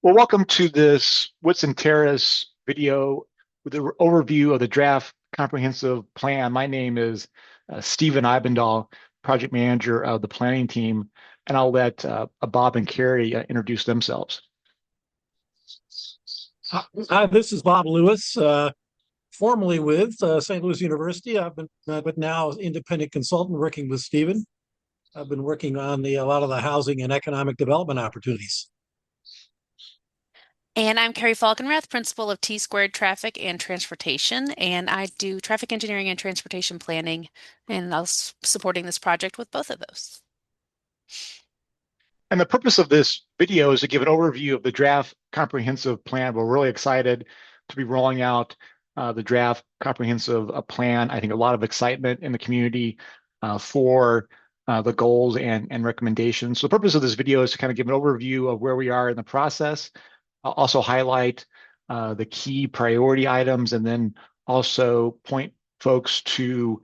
Well, welcome to this Woodson Terrace video with an overview of the draft comprehensive plan. My name is Stephen Eibendahl, project manager of the planning team, and I'll let Bob and Carrie introduce themselves. Hi, this is Bob Lewis, formerly with St. Louis University. I've been, but now independent consultant working with Stephen. I've been working on a lot of the housing and economic development opportunities. And I'm Carrie Falkenrath, principal of T Squared Traffic and Transportation, and I do traffic engineering and transportation planning, and I was supporting this project with both of those. And the purpose of this video is to give an overview of the draft comprehensive plan. We're really excited to be rolling out the draft comprehensive plan. I think a lot of excitement in the community for the goals and recommendations. So the purpose of this video is to kind of give an overview of where we are in the process. I'll also highlight the key priority items and then also point folks to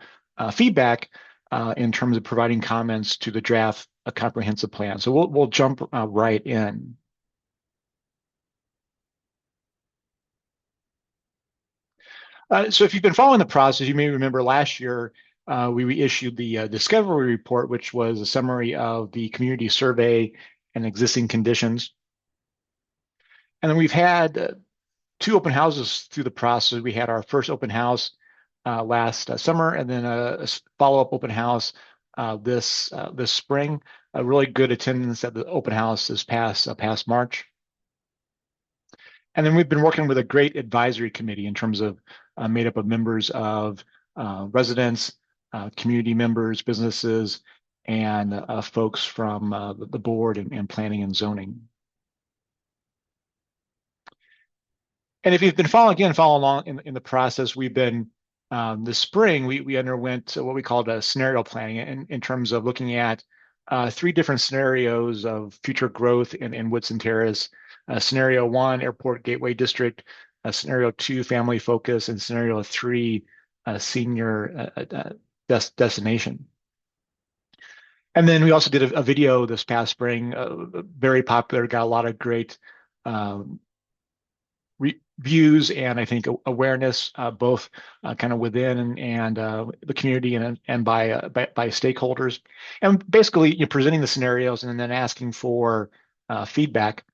feedback in terms of providing comments to the draft a comprehensive plan. So we'll jump right in. So if you've been following the process, you may remember last year we reissued the discovery report, which was a summary of the community survey and existing conditions. And then we've had two open houses through the process. We had our first open house last summer, and then a follow-up open house this spring. A really good attendance at the open house this past March. And then we've been working with a great advisory committee in terms of made up of members of residents, community members, businesses, and folks from the board and planning and zoning. And if you've been following along in the process, we've been this spring we underwent what we called a scenario planning in terms of looking at three different scenarios of future growth in Woodson Terrace. Scenario one, Airport Gateway District. Scenario two, family focus, and scenario three, senior destination. And then we also did a video this past spring, very popular, got a lot of great views and I think awareness, both kind of within and the community and by stakeholders, and basically presenting the scenarios and then asking for feedback.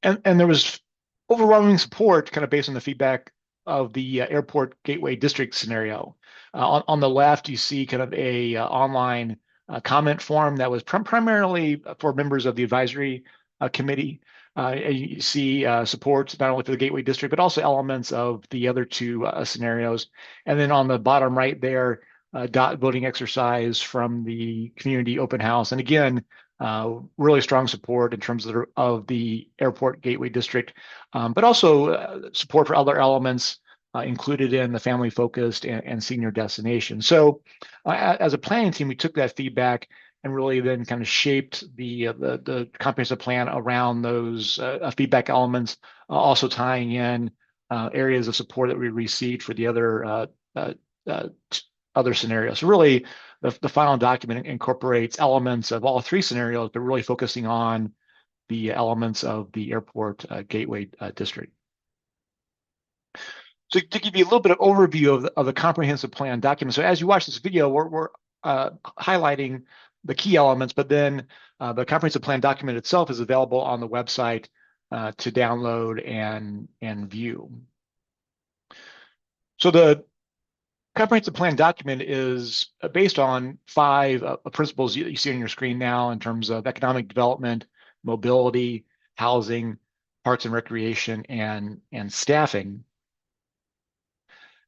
And there was overwhelming support kind of based on the feedback of the Airport Gateway District scenario. On the left, you see kind of a online comment form that was primarily for members of the advisory committee. You see support not only for the Gateway District, but also elements of the other two scenarios. And then on the bottom right there, dot voting exercise from the community open house. And again, really strong support in terms of the Airport Gateway District, but also support for other elements included in the family focused and senior destination. So as a planning team, we took that feedback and really then kind of shaped the comprehensive plan around those feedback elements, also tying in areas of support that we received for the other scenarios. So really, the final document incorporates elements of all three scenarios, but really focusing on the elements of the Airport Gateway District. So to give you a little bit of overview of the comprehensive plan document. So as you watch this video, we're highlighting the key elements, but then the comprehensive plan document itself is available on the website to download and view. So the comprehensive plan document is based on five principles you see on your screen now in terms of economic development, mobility, housing, parks and recreation, and staffing.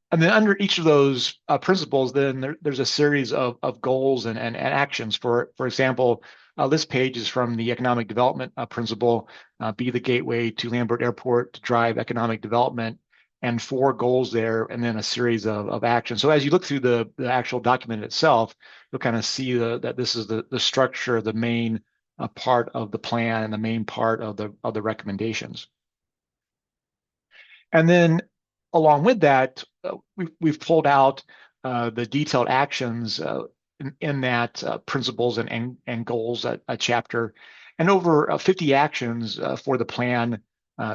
And then under each of those principles, then there's a series of goals and actions. For example, this page is from the economic development principle, be the gateway to Lambert Airport to drive economic development, and four goals there, and then a series of actions. So as you look through the actual document itself, you'll kind of see that this is the structure, the main part of the plan and the main part of the recommendations. And then along with that, we've pulled out the detailed actions in that principles and goals chapter. and over 50 actions for the plan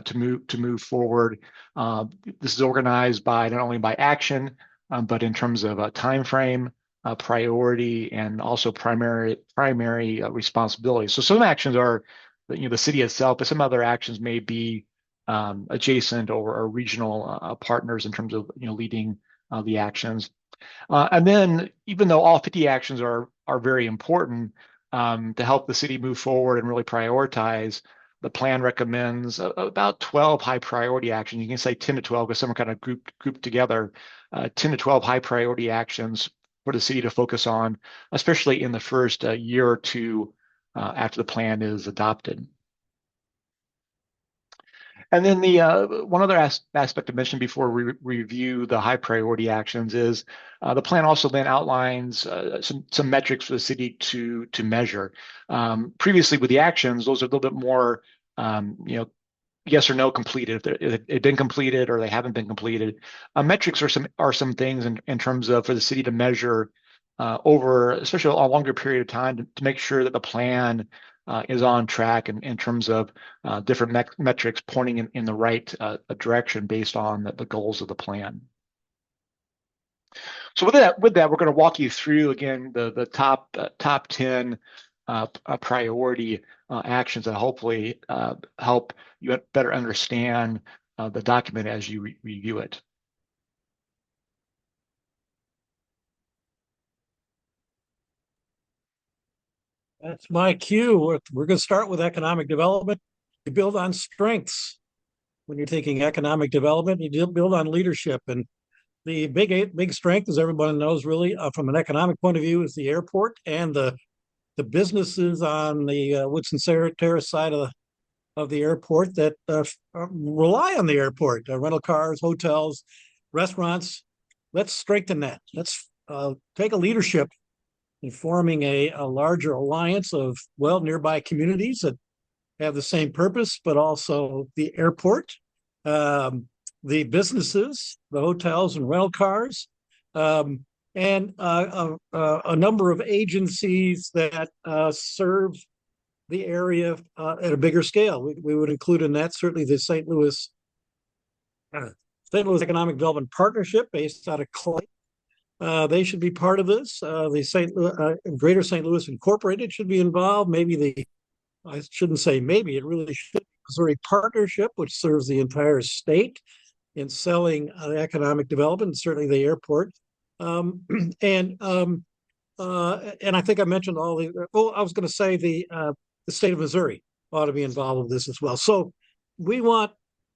to move forward. This is organized by not only by action, but in terms of time frame, priority, and also primary responsibility. So some actions are, the city itself, but some other actions may be adjacent or regional partners in terms of leading the actions. And then, even though all 50 actions are very important to help the city move forward and really prioritize, the plan recommends about 12 high priority actions. You can say 10 to 12 because some are kind of grouped together. 10 to 12 high priority actions for the city to focus on, especially in the first year or two after the plan is adopted. And then the one other aspect to mention before we review the high priority actions is the plan also then outlines some metrics for the city to measure. Previously with the actions, those are a little bit more yes or no completed, if they've been completed or they haven't been completed. Metrics are some things in terms of for the city to measure over, especially a longer period of time, to make sure that the plan is on track in terms of different metrics pointing in the right direction based on the goals of the plan. So with that, we're going to walk you through again the top 10 priority actions that hopefully help you better understand the document as you review it. That's my cue. We're going to start with economic development. You build on strengths. When you're thinking economic development, you build on leadership. And the big strength, as everybody knows, really, from an economic point of view, is the airport and the businesses on the Woodson Terrace side of the airport that rely on the airport, rental cars, hotels, restaurants. Let's strengthen that. Let's take a leadership in forming a larger alliance of, nearby communities that have the same purpose, but also the airport, the businesses, the hotels and rental cars, and a number of agencies that serve the area at a bigger scale. We would include in that certainly the St. Louis Economic Development Partnership based out of Clay. They should be part of this. The Greater St. Louis Incorporated should be involved. I shouldn't say maybe, it really should be Missouri Partnership, which serves the entire state in selling economic development, certainly the airport. And I think I mentioned all the. I was going to say the state of Missouri ought to be involved with this as well. So we want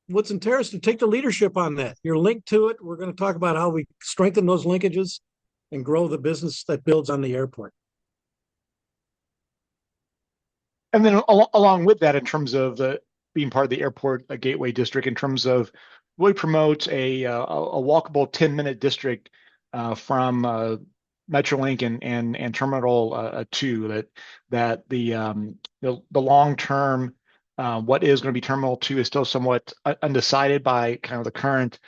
Woodson Terrace to take the leadership on that. You're linked to it. We're going to talk about how we strengthen those linkages and grow the business that builds on the airport. And then along with that, in terms of being part of the airport gateway district, in terms of really promote a walkable 10-minute district from Metrolink and Terminal 2. That the long term what is going to be Terminal 2 is still somewhat undecided by kind of the current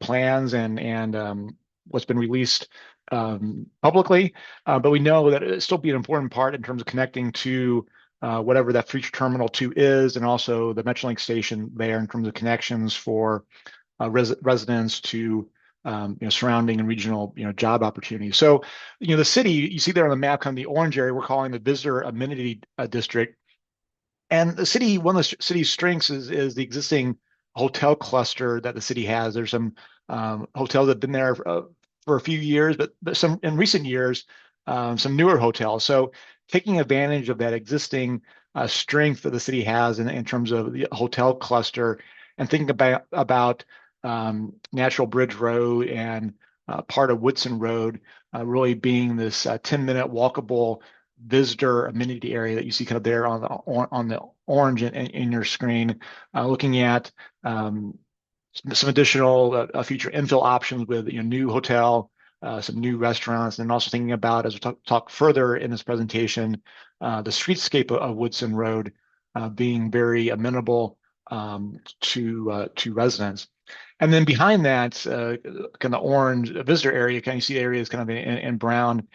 plans and what's been released publicly. But we know that it'll still be an important part in terms of connecting to whatever that future Terminal 2 is, and also the Metrolink station there in terms of connections for residents to surrounding and regional job opportunities. So the city, you see there on the map, kind of the orange area, we're calling the visitor amenity district. And the city, one of the city's strengths is the existing hotel cluster that the city has. There's some hotels that have been there for a few years, but some in recent years, some newer hotels. So taking advantage of that existing strength that the city has in terms of the hotel cluster, and thinking about Natural Bridge Road and part of Woodson Road really being this 10-minute walkable visitor amenity area that you see kind of there on the orange in your screen, looking at some additional future infill options with new hotel, some new restaurants, and also thinking about, as we talk further in this presentation, the streetscape of Woodson Road being very amenable to residents. And then behind that, kind of orange visitor area, kind of see areas kind of in brown.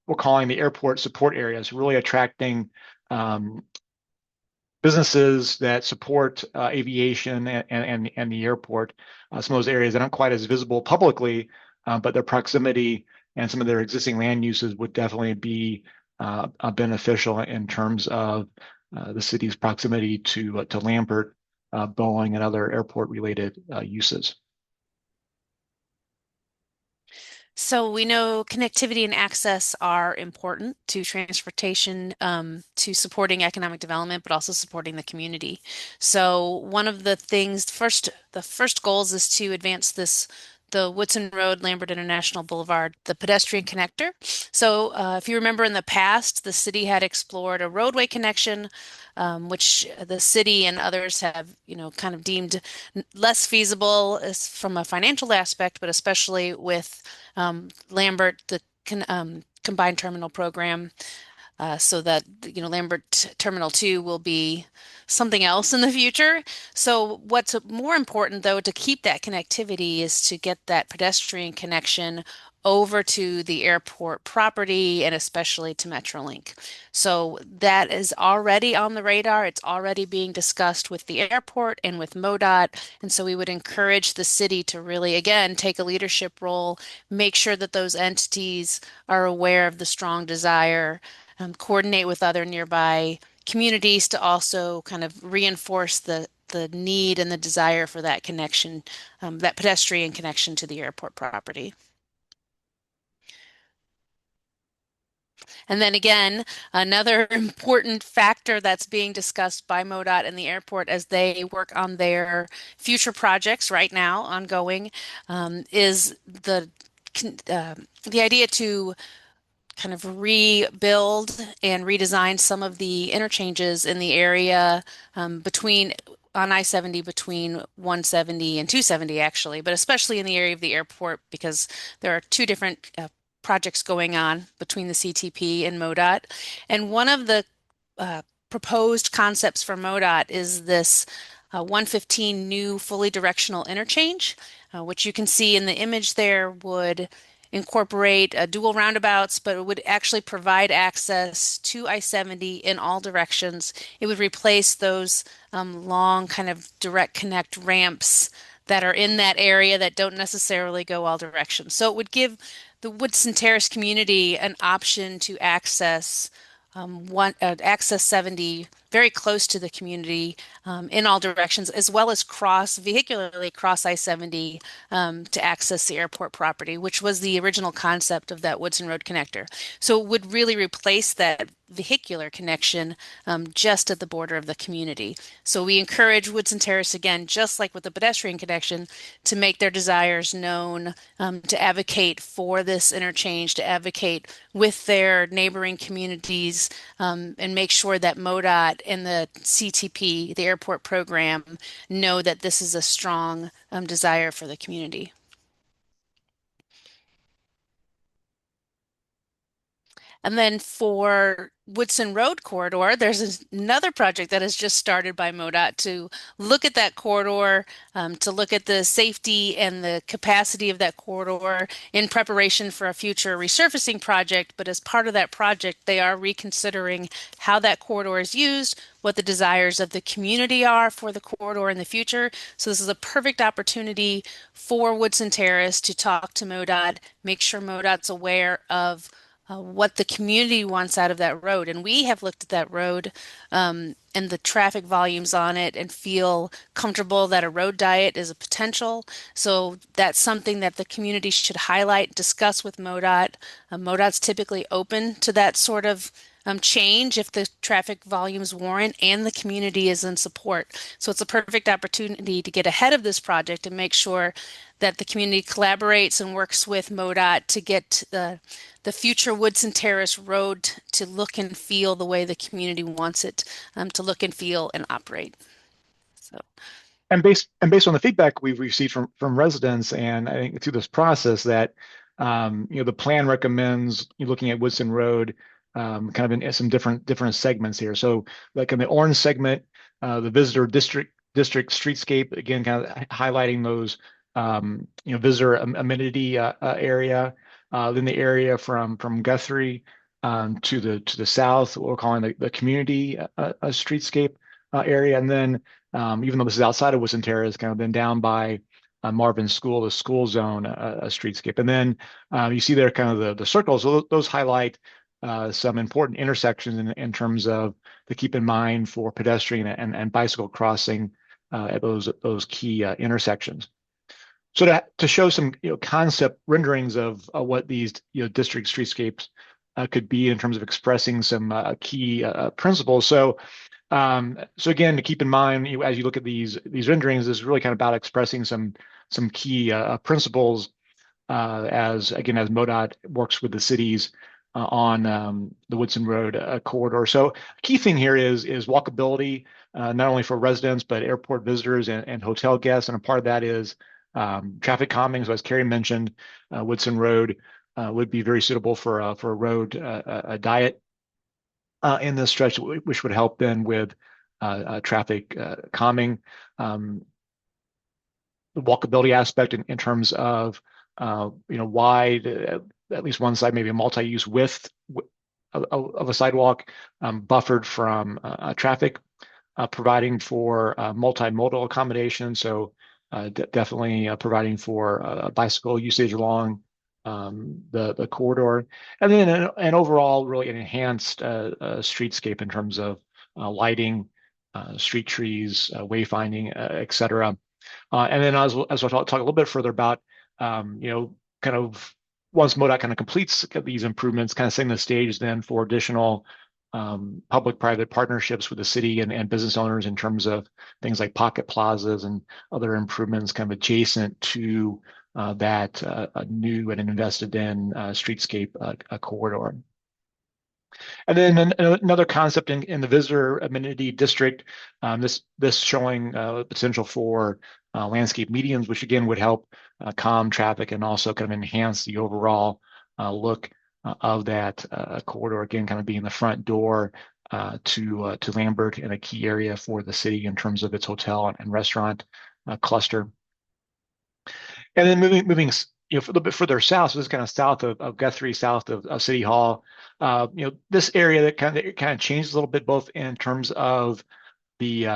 We're calling the airport support areas, really attracting businesses that support aviation and the airport. Some of those areas that aren't quite as visible publicly, but their proximity and some of their existing land uses would definitely be beneficial in terms of the city's proximity to Lambert, Boeing, and other airport-related uses. So we know connectivity and access are important to transportation, to supporting economic development, but also supporting the community. So one of the things, the first goals is to advance the Woodson Road, Lambert International Boulevard, the pedestrian connector. So if you remember in the past, the city had explored a roadway connection, which the city and others have, kind of deemed less feasible as from a financial aspect, but especially with Lambert, the combined terminal program, so that Lambert Terminal 2 will be something else in the future. So what's more important though to keep that connectivity is to get that pedestrian connection over to the airport property and especially to Metrolink. So that is already on the radar. It's already being discussed with the airport and with MoDOT. And so we would encourage the city to really, again, take a leadership role, make sure that those entities are aware of the strong desire, coordinate with other nearby communities to also kind of reinforce the need and the desire for that connection, that pedestrian connection to the airport property. And then again, another important factor that's being discussed by MoDOT and the airport as they work on their future projects right now, ongoing, is the idea to kind of rebuild and redesign some of the interchanges in the area between on I-70 between 170 and 270 actually, but especially in the area of the airport because there are two different projects going on between the CTP and MoDOT. And one of the uh, proposed concepts for MoDOT is this 115 new fully directional interchange, which you can see in the image there would incorporate dual roundabouts, but it would actually provide access to I-70 in all directions. It would replace those long kind of direct connect ramps that are in that area that don't necessarily go all directions. So it would give the Woodson Terrace community an option to access 70 very close to the community in all directions, as well as vehicularly cross I-70 to access the airport property, which was the original concept of that Woodson Road connector. So it would really replace that vehicular connection just at the border of the community. So we encourage Woodson Terrace again, just like with the pedestrian connection, to make their desires known, to advocate for this interchange, to advocate with their neighboring communities, and make sure that MoDOT and the CTP, the airport program, know that this is a strong desire for the community. And then for Woodson Road corridor, there's another project that has just started by MoDOT to look at that corridor, to look at the safety and the capacity of that corridor in preparation for a future resurfacing project. But as part of that project, they are reconsidering how that corridor is used, what the desires of the community are for the corridor in the future. So this is a perfect opportunity for Woodson Terrace to talk to MoDOT, make sure MoDOT's aware of what the community wants out of that road. And we have looked at that road and the traffic volumes on it and feel comfortable that a road diet is a potential. So that's something that the community should highlight, discuss with MoDOT. MoDOT's typically open to that sort of change if the traffic volumes warrant and the community is in support. So it's a perfect opportunity to get ahead of this project and make sure that the community collaborates and works with MoDOT to get the future Woodson Terrace Road to look and feel the way the community wants it to look and feel and operate. So. And based on the feedback we've received from residents, and I think through this process that the plan recommends you looking at Woodson Road kind of in some different segments here. So like in the orange segment, the visitor district streetscape, again, kind of highlighting those visitor amenity area. Then the area from Guthrie to the south, what we're calling the community streetscape area. And then even though this is outside of Woodson Terrace, kind of then down by Marvin School, the school zone streetscape. And then you see there kind of the circles. So those highlight some important intersections in terms of to keep in mind for pedestrian and bicycle crossing at those key intersections. So to show some concept renderings of what these district streetscapes could be in terms of expressing some key principles. So again, to keep in mind as you look at these renderings, this is really kind of about expressing some key principles as MoDOT works with the cities on the Woodson Road corridor. So key thing here is walkability, not only for residents but airport visitors and hotel guests, and a part of that is traffic calming. So as Carrie mentioned, Woodson Road would be very suitable for a road diet in this stretch, which would help then with traffic calming. The walkability aspect in terms of wide, at least one side, maybe a multi-use width of a sidewalk, buffered from traffic, providing for multimodal accommodation. So definitely providing for bicycle usage along the corridor, and then an overall really an enhanced streetscape in terms of lighting, street trees, wayfinding, et cetera. And then as we'll talk a little bit further about, kind of once MoDOT kind of completes these improvements, kind of setting the stage then for additional public-private partnerships with the city and business owners in terms of things like pocket plazas and other improvements kind of adjacent to that new and invested in streetscape corridor. And then another concept in the visitor amenity district, this showing potential for landscape medians, which again would help calm traffic and also kind of enhance the overall look of that corridor. Again, kind of being the front door to Lambert and a key area for the city in terms of its hotel and restaurant cluster. And then moving a little bit further south, so this is kind of south of Guthrie, south of City Hall. This area that kind of changes a little bit, both in terms of the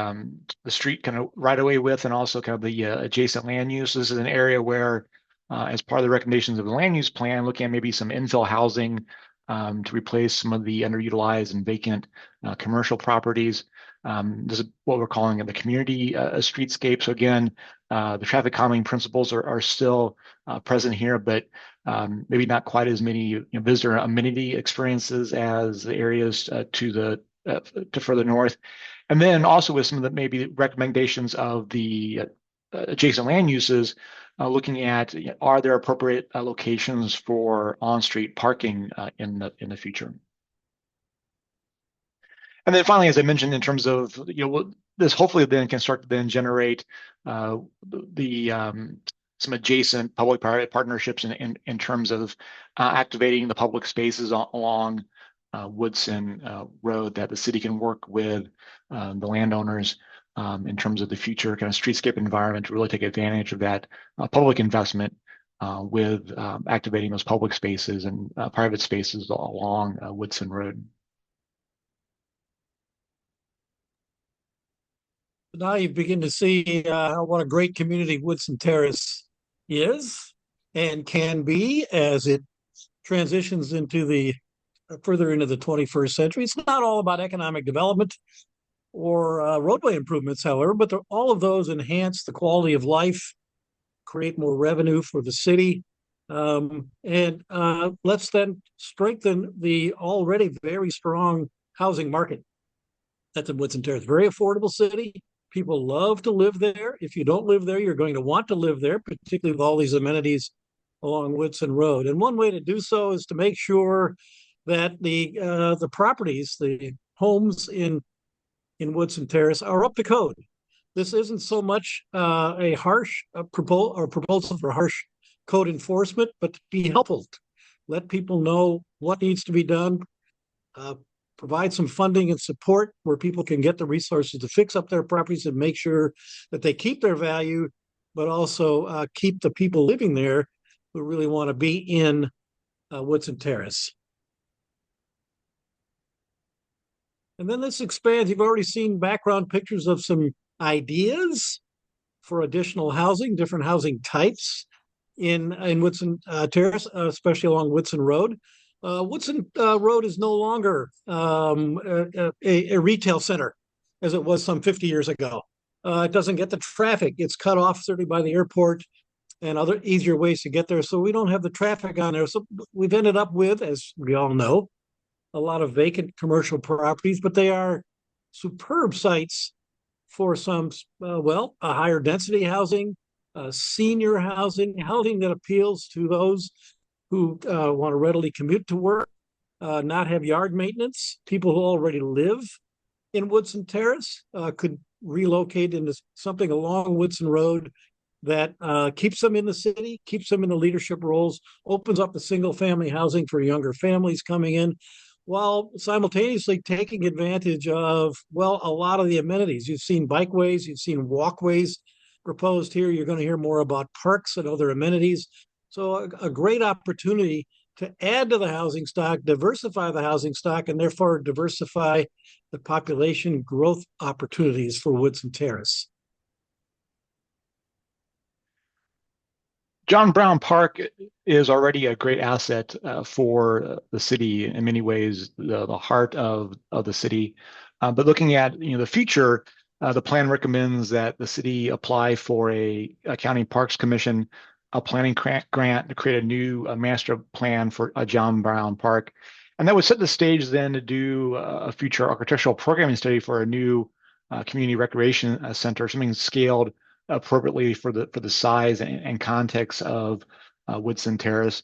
street kind of right away width and also kind of the adjacent land use. This is an area where, as part of the recommendations of the land use plan, looking at maybe some infill housing to replace some of the underutilized and vacant commercial properties. This is what we're calling the community streetscape. So again, the traffic calming principles are still present here, but maybe not quite as many visitor amenity experiences as the areas to further north. And then also with some of the maybe recommendations of the adjacent land uses, looking at are there appropriate locations for on-street parking in the future. And then finally, as I mentioned, in terms of this, hopefully then can start to then generate some adjacent public-private partnerships in terms of activating the public spaces along Woodson Road that the city can work with the landowners in terms of the future kind of streetscape environment to really take advantage of that public investment with activating those public spaces and private spaces along Woodson Road. Now you begin to see what a great community Woodson Terrace is and can be as it transitions into the further into the 21st century. It's not all about economic development or roadway improvements, however, but all of those enhance the quality of life, create more revenue for the city, and let's then strengthen the already very strong housing market. That's in Woodson Terrace. Very affordable city. People love to live there. If you don't live there, you're going to want to live there, particularly with all these amenities along Woodson Road. And one way to do so is to make sure that the properties, the homes in Woodson Terrace are up to code. This isn't so much a harsh proposal for harsh code enforcement, but to be helpful. Let people know what needs to be done. Provide some funding and support where people can get the resources to fix up their properties and make sure that they keep their value, but also keep the people living there who really want to be in Woodson Terrace. And then this expands. You've already seen background pictures of some ideas for additional housing, different housing types in Woodson Terrace, especially along Woodson Road. Woodson Road is no longer a retail center as it was some 50 years ago. It doesn't get the traffic. It's cut off certainly by the airport and other easier ways to get there. So we don't have the traffic on there. So we've ended up with, as we all know, a lot of vacant commercial properties, but they are superb sites for some, well, a higher density housing, senior housing, housing that appeals to those who want to readily commute to work, not have yard maintenance. People who already live in Woodson Terrace could relocate into something along Woodson Road that keeps them in the city, keeps them in the leadership roles, opens up the single family housing for younger families coming in, while simultaneously taking advantage of, well, a lot of the amenities. You've seen bikeways, you've seen walkways proposed here. You're going to hear more about parks and other amenities. So a great opportunity to add to the housing stock, diversify the housing stock, and therefore diversify the population growth opportunities for Woodson Terrace. John Brown Park is already a great asset for the city in many ways, the heart of the city. But looking at the future, the plan recommends that the city apply for a county parks commission, a planning grant to create a new master plan for a John Brown Park, and that would set the stage then to do a future architectural programming study for a new community recreation center, something scaled appropriately for the size and context of Woodson Terrace,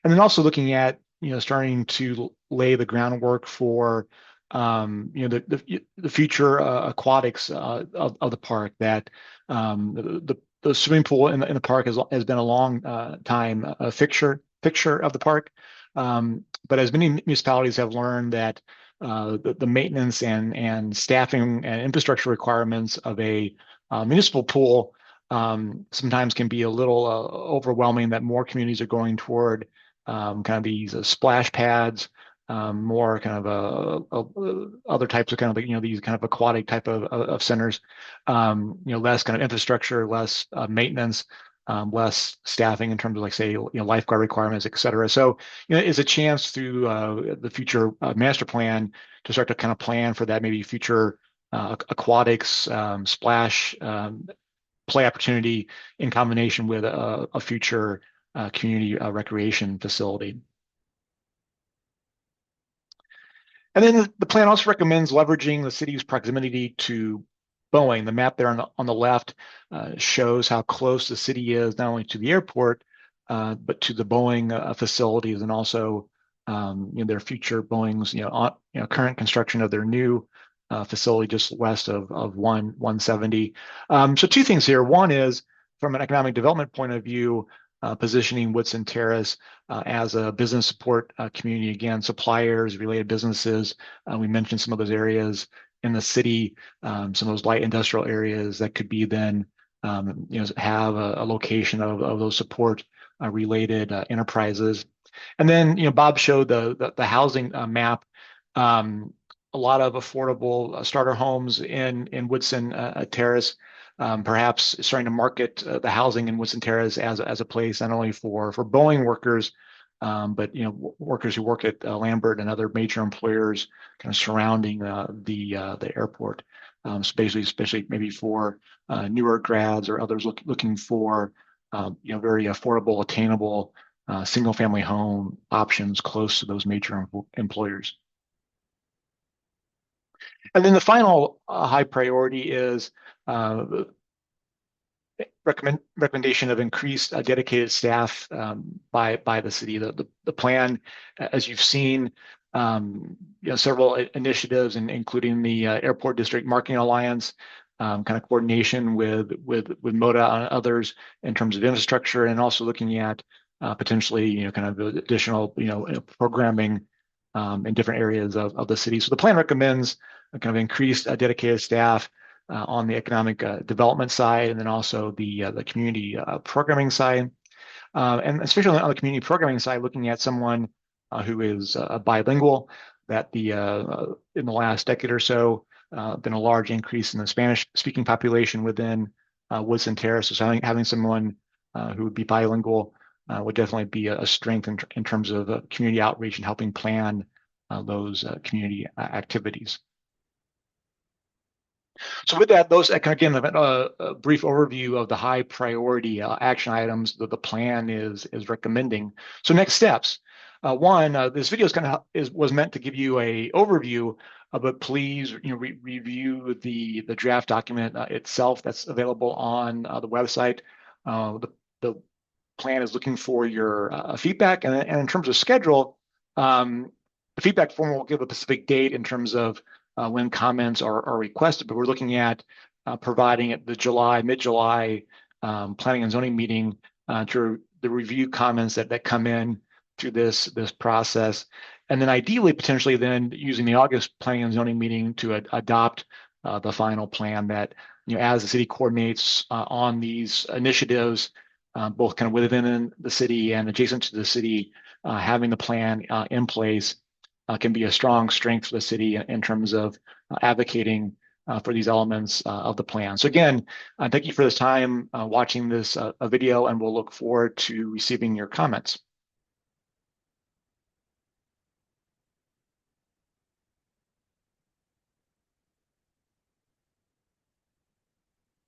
and then also looking at starting to lay the groundwork for the future aquatics of the park. That the swimming pool in the park has been a long time a fixture of the park, but as many municipalities have learned that the maintenance and staffing and infrastructure requirements of a municipal pool sometimes can be a little overwhelming, that more communities are going toward kind of these splash pads, more kind of other types of kind of these kind of aquatic type of centers, less kind of infrastructure, less maintenance, less staffing in terms of, like, say, lifeguard requirements, et cetera. So it's a chance through the future master plan to start to kind of plan for that maybe future aquatics, splash play opportunity in combination with a future community recreation facility. And then the plan also recommends leveraging the city's proximity to Boeing. The map there on the left shows how close the city is not only to the airport, but to the Boeing facilities, and also their future Boeing's current construction of their new facility just west of 170. So two things here. One is, from an economic development point of view, positioning Woodson Terrace as a business support community. Again, suppliers, related businesses. We mentioned some of those areas in the city, some of those light industrial areas that could be then have a location of those support related enterprises. And then Bob showed the housing map. A lot of affordable starter homes in Woodson Terrace, perhaps starting to market the housing in Woodson Terrace as a place not only for Boeing workers, but workers who work at Lambert and other major employers kind of surrounding the airport. So basically, especially maybe for newer grads or others looking for very affordable, attainable single family home options close to those major employers. And then the final high priority is recommendation of increased dedicated staff by the city. The plan, as you've seen, several initiatives, including the Airport District Marketing Alliance, kind of coordination with MODA and others in terms of infrastructure, and also looking at potentially kind of additional programming in different areas of the city. So the plan recommends a kind of increased dedicated staff on the economic development side, and then also the community programming side, and especially on the community programming side, looking at someone who is bilingual, that in the last decade or so, been a large increase in the Spanish-speaking population within Woodson Terrace. So having someone who would be bilingual would definitely be a strength in terms of community outreach and helping plan those community activities. So with that, those again, a brief overview of the high priority action items that the plan is recommending. So next steps. One, this video was meant to give you a overview, but please review the draft document itself that's available on the website. The plan is looking for your feedback, and in terms of schedule, the feedback form will give a specific date in terms of when comments are requested, but we're looking at providing at the mid-July planning and zoning meeting to the review comments that come in through this process, and then ideally potentially then using the August planning and zoning meeting to adopt the final plan that as the city coordinates on these initiatives, both kind of within the city and adjacent to the city, having the plan in place can be a strong strength for the city in terms of advocating for these elements of the plan. So again, thank you for this time watching this video, and we'll look forward to receiving your comments.